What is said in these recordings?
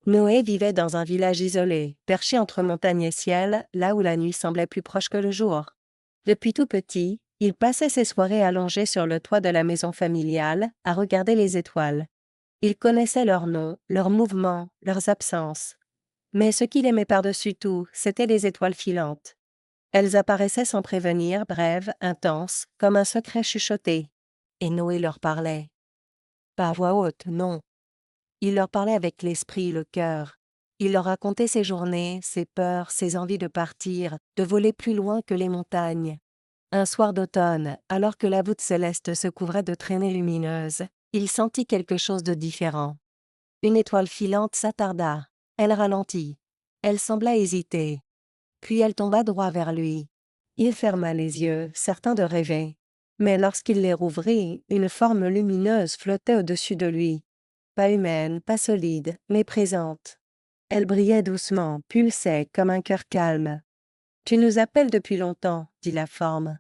Noé vivait dans un village isolé, perché entre montagne et ciel, là où la nuit semblait plus proche que le jour. Depuis tout petit, il passait ses soirées allongé sur le toit de la maison familiale, à regarder les étoiles. Il connaissait leurs noms, leurs mouvements, leurs absences. Mais ce qu'il aimait par-dessus tout, c'étaient les étoiles filantes. Elles apparaissaient sans prévenir, brèves, intenses, comme un secret chuchoté. Et Noé leur parlait. Pas à voix haute, non. Il leur parlait avec l'esprit, le cœur. Il leur racontait ses journées, ses peurs, ses envies de partir, de voler plus loin que les montagnes. Un soir d'automne, alors que la voûte céleste se couvrait de traînées lumineuses, il sentit quelque chose de différent. Une étoile filante s'attarda. Elle ralentit. Elle sembla hésiter. Puis elle tomba droit vers lui. Il ferma les yeux, certain de rêver. Mais lorsqu'il les rouvrit, une forme lumineuse flottait au-dessus de lui. Pas humaine, pas solide, mais présente. Elle brillait doucement, pulsait comme un cœur calme. « Tu nous appelles depuis longtemps, » dit la forme.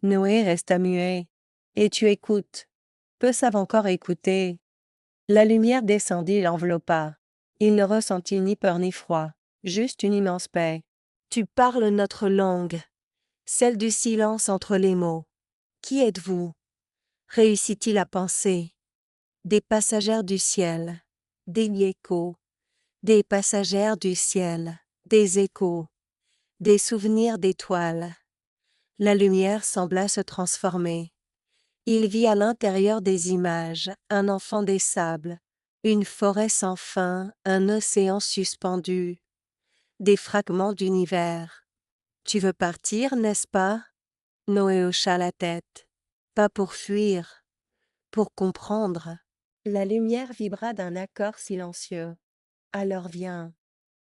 Noé resta muet. « Et tu écoutes. » Peu savent encore écouter. La lumière descendit et l'enveloppa. Il ne ressentit ni peur ni froid, juste une immense paix. « Tu parles notre langue, celle du silence entre les mots. Qui êtes-vous » réussit-il à penser. Des passagères du ciel, des échos, des passagères du ciel, des échos, des souvenirs d'étoiles. La lumière sembla se transformer. Il vit à l'intérieur des images, un enfant des sables, une forêt sans fin, un océan suspendu, des fragments d'univers. « Tu veux partir, n'est-ce pas » Noé hocha la tête. « Pas pour fuir, pour comprendre. » La lumière vibra d'un accord silencieux. « Alors viens. »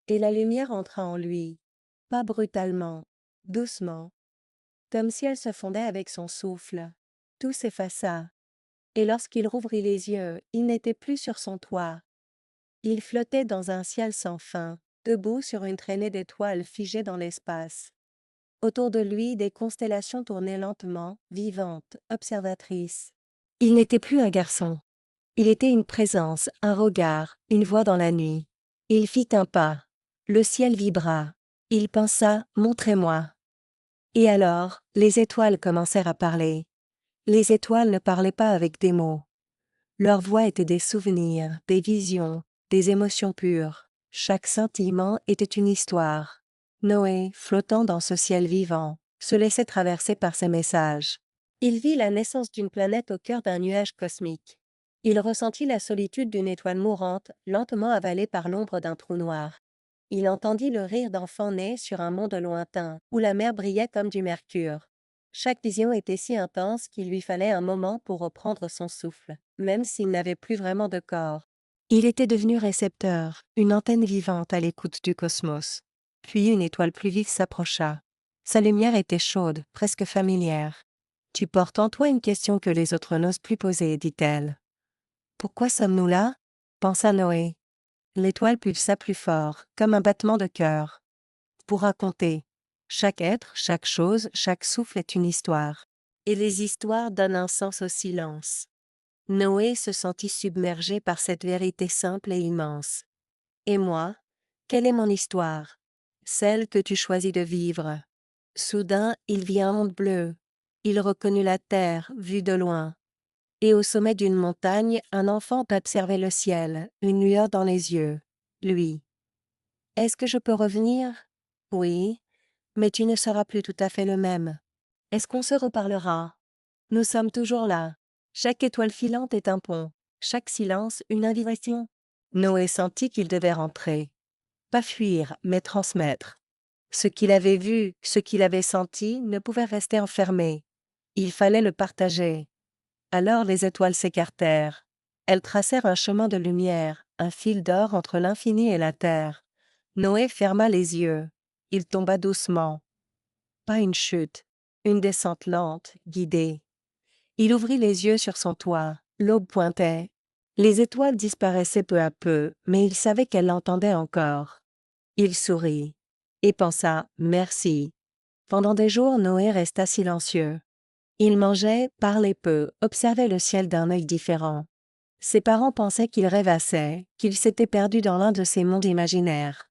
Et la lumière entra en lui, pas brutalement, doucement, comme si elle se fondait avec son souffle. Tout s'effaça. Et lorsqu'il rouvrit les yeux, il n'était plus sur son toit. Il flottait dans un ciel sans fin, debout sur une traînée d'étoiles figées dans l'espace. Autour de lui, des constellations tournaient lentement, vivantes, observatrices. Il n'était plus un garçon. Il était une présence, un regard, une voix dans la nuit. Il fit un pas. Le ciel vibra. Il pensa « Montrez-moi ». Et alors, les étoiles commencèrent à parler. Les étoiles ne parlaient pas avec des mots. Leur voix était des souvenirs, des visions, des émotions pures. Chaque sentiment était une histoire. Noé, flottant dans ce ciel vivant, se laissait traverser par ces messages. Il vit la naissance d'une planète au cœur d'un nuage cosmique. Il ressentit la solitude d'une étoile mourante, lentement avalée par l'ombre d'un trou noir. Il entendit le rire d'enfants nés sur un monde lointain, où la mer brillait comme du mercure. Chaque vision était si intense qu'il lui fallait un moment pour reprendre son souffle, même s'il n'avait plus vraiment de corps. Il était devenu récepteur, une antenne vivante à l'écoute du cosmos. Puis une étoile plus vive s'approcha. Sa lumière était chaude, presque familière. « Tu portes en toi une question que les autres n'osent plus poser, » dit-elle. « Pourquoi sommes-nous là » pensa Noé. L'étoile pulsa plus fort, comme un battement de cœur. Pour raconter. Chaque être, chaque chose, chaque souffle est une histoire. Et les histoires donnent un sens au silence. Noé se sentit submergé par cette vérité simple et immense. Et moi, quelle est mon histoire? Celle que tu choisis de vivre. Soudain, il vit un monde bleu. Il reconnut la terre, vue de loin. Et au sommet d'une montagne, un enfant observait le ciel, une lueur dans les yeux. Lui. « Est-ce que je peux revenir ?»« Oui, mais tu ne seras plus tout à fait le même. Est-ce qu'on se reparlera ?»« Nous sommes toujours là. Chaque étoile filante est un pont, chaque silence une invitation. » Noé sentit qu'il devait rentrer. Pas fuir, mais transmettre. Ce qu'il avait vu, ce qu'il avait senti, ne pouvait rester enfermé. Il fallait le partager. Alors les étoiles s'écartèrent. Elles tracèrent un chemin de lumière, un fil d'or entre l'infini et la terre. Noé ferma les yeux. Il tomba doucement. Pas une chute, une descente lente, guidée. Il ouvrit les yeux sur son toit. L'aube pointait. Les étoiles disparaissaient peu à peu, mais il savait qu'elles l'entendaient encore. Il sourit et pensa « Merci ». Pendant des jours, Noé resta silencieux. Il mangeait, parlait peu, observait le ciel d'un œil différent. Ses parents pensaient qu'il rêvassait, qu'il s'était perdu dans l'un de ces mondes imaginaires.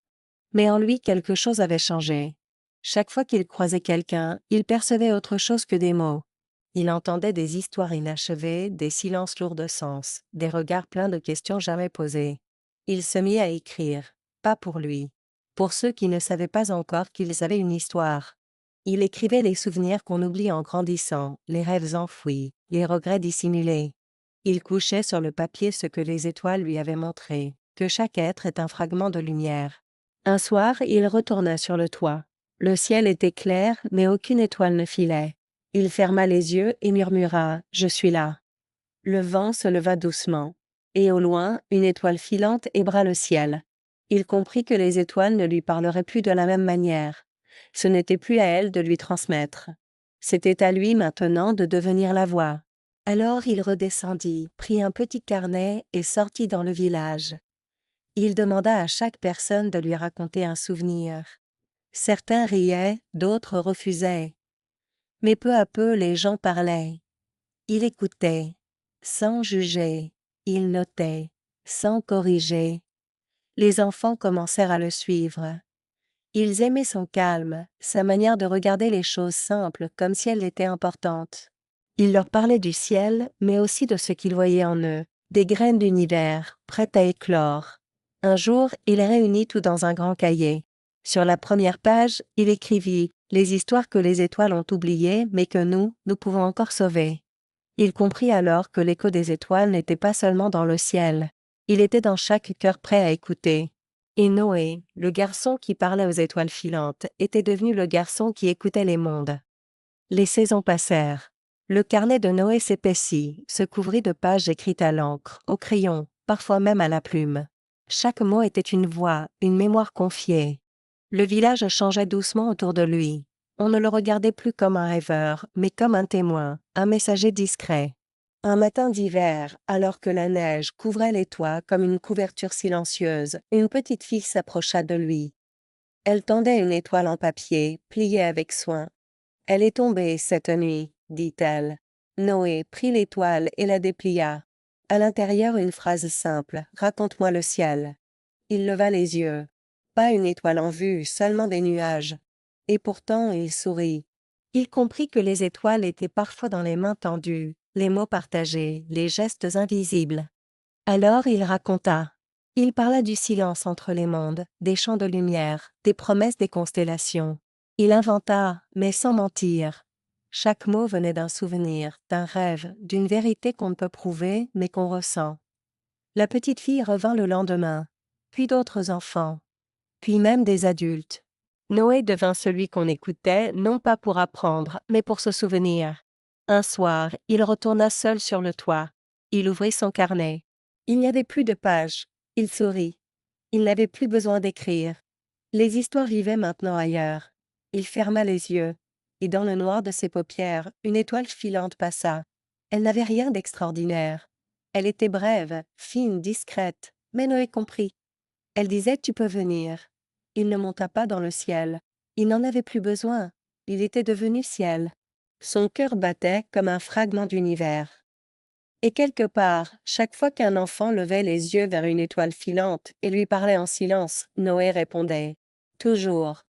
Mais en lui quelque chose avait changé. Chaque fois qu'il croisait quelqu'un, il percevait autre chose que des mots. Il entendait des histoires inachevées, des silences lourds de sens, des regards pleins de questions jamais posées. Il se mit à écrire, pas pour lui. Pour ceux qui ne savaient pas encore qu'ils avaient une histoire. Il écrivait les souvenirs qu'on oublie en grandissant, les rêves enfouis, les regrets dissimulés. Il couchait sur le papier ce que les étoiles lui avaient montré, que chaque être est un fragment de lumière. Un soir, il retourna sur le toit. Le ciel était clair, mais aucune étoile ne filait. Il ferma les yeux et murmura « Je suis là ». Le vent se leva doucement. Et au loin, une étoile filante ébra le ciel. Il comprit que les étoiles ne lui parleraient plus de la même manière. Ce n'était plus à elles de lui transmettre. C'était à lui maintenant de devenir la voix. Alors il redescendit, prit un petit carnet et sortit dans le village. Il demanda à chaque personne de lui raconter un souvenir. Certains riaient, d'autres refusaient. Mais peu à peu les gens parlaient. Il écoutait, sans juger. Il notait, sans corriger. Les enfants commencèrent à le suivre. Ils aimaient son calme, sa manière de regarder les choses simples comme si elles étaient importantes. Il leur parlait du ciel, mais aussi de ce qu'il voyait en eux, des graines d'univers, prêtes à éclore. Un jour, il réunit tout dans un grand cahier. Sur la première page, il écrivit « Les histoires que les étoiles ont oubliées, mais que nous pouvons encore sauver ». Il comprit alors que l'écho des étoiles n'était pas seulement dans le ciel. Il était dans chaque cœur prêt à écouter. Et Noé, le garçon qui parlait aux étoiles filantes, était devenu le garçon qui écoutait les mondes. Les saisons passèrent. Le carnet de Noé s'épaissit, se couvrit de pages écrites à l'encre, au crayon, parfois même à la plume. Chaque mot était une voix, une mémoire confiée. Le village changeait doucement autour de lui. On ne le regardait plus comme un rêveur, mais comme un témoin, un messager discret. Un matin d'hiver, alors que la neige couvrait les toits comme une couverture silencieuse, une petite fille s'approcha de lui. Elle tendait une étoile en papier, pliée avec soin. « Elle est tombée cette nuit, dit-elle. » Noé prit l'étoile et la déplia. À l'intérieur une phrase simple, « Raconte-moi le ciel ». Il leva les yeux. Pas une étoile en vue, seulement des nuages. Et pourtant il sourit. Il comprit que les étoiles étaient parfois dans les mains tendues, les mots partagés, les gestes invisibles. Alors il raconta. Il parla du silence entre les mondes, des champs de lumière, des promesses des constellations. Il inventa, mais sans mentir. Chaque mot venait d'un souvenir, d'un rêve, d'une vérité qu'on ne peut prouver, mais qu'on ressent. La petite fille revint le lendemain, puis d'autres enfants, puis même des adultes. Noé devint celui qu'on écoutait, non pas pour apprendre, mais pour se souvenir. Un soir, il retourna seul sur le toit. Il ouvrit son carnet. Il n'y avait plus de pages. Il sourit. Il n'avait plus besoin d'écrire. Les histoires vivaient maintenant ailleurs. Il ferma les yeux. Et dans le noir de ses paupières, une étoile filante passa. Elle n'avait rien d'extraordinaire. Elle était brève, fine, discrète, mais Noé comprit. Elle disait « Tu peux venir ». Il ne monta pas dans le ciel. Il n'en avait plus besoin. Il était devenu ciel. Son cœur battait comme un fragment d'univers. Et quelque part, chaque fois qu'un enfant levait les yeux vers une étoile filante et lui parlait en silence, Noé répondait « Toujours ».